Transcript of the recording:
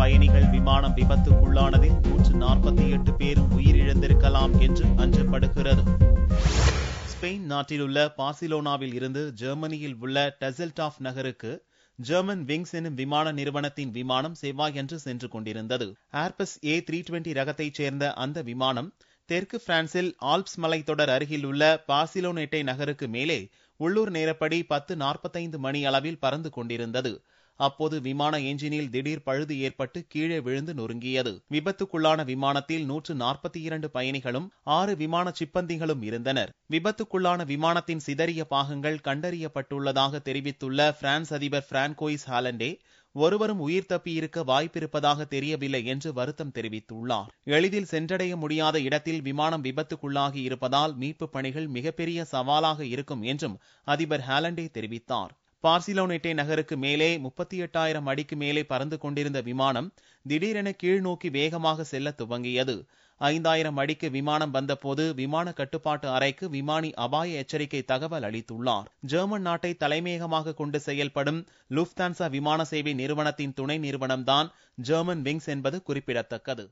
பயணிகள் விமானம் விபத்துக்குள்ளானதில் 148 பேரும் உயிரிழந்திருக்கலாம் என்று அஞ்சப்படுகிறது. ஸ்பெயின் நாட்டிலுள்ள பார்சிலோனாவில் இருந்து ஜெர்மனியில் உள்ள டசெல்டாஃப் நகருக்கு ஜெர்மன் விங்ஸ் எனும் விமான நிறுவனத்தின் விமானம் செவ்வாயன்று சென்று கொண்டிருந்தது. ஏர்பஸ் A320 ரகத்தைச் சேர்ந்த அந்த விமானம் தெற்கு பிரான்சில் ஆல்ப்ஸ் மலைத்தொடர் அருகில் உள்ள பார்சிலோனேட்டே நகருக்கு மேலே உள்ளூர் நேரப்படி 10:45 மணி அளவில் பறந்து கொண்டிருந்தது. அப்போது விமான என்ஜினில் திடீர் பழுது ஏற்பட்டு கீழே விழுந்து நொறுங்கியது. விபத்துக்குள்ளான விமானத்தில் 142 பயணிகளும் 6 விமான சிப்பந்திகளும் இருந்தனர். விபத்துக்குள்ளான விமானத்தின் சிதறிய பாகங்கள் கண்டறியப்பட்டுள்ளதாக தெரிவித்துள்ள பிரான்ஸ் அதிபர் பிரான்கோயிஸ் ஹாலண்டே, ஒருவரும் உயிர் தப்பியிருக்க வாய்ப்பிருப்பதாக தெரியவில்லை என்று வருத்தம் தெரிவித்துள்ளார். எளிதில் சென்றடைய முடியாத இடத்தில் விமானம் விபத்துக்குள்ளாகி இருப்பதால் மீட்பு பணிகள் மிகப்பெரிய சவாலாக இருக்கும் என்றும் அதிபர் ஹாலண்டே தெரிவித்தார். பார்சிலோனேட்டே நகருக்கு மேலே 38,000 அடிக்கு மேலே பறந்து கொண்டிருந்த விமானம் திடீரென கீழ்நோக்கி வேகமாக செல்ல துவங்கியது. 5,000 அடிக்கு விமானம் வந்தபோது விமான கட்டுப்பாட்டு அறைக்கு விமானி அபாய எச்சரிக்கை தகவல் அளித்துள்ளார். ஜெர்மன் நாட்டை தலைமையகமாக கொண்டு செயல்படும் லுஃப்தான்சா விமான சேவை நிறுவனத்தின் துணை நிறுவனம்தான் ஜெர்மன் விங்ஸ் என்பது குறிப்பிடத்தக்கது.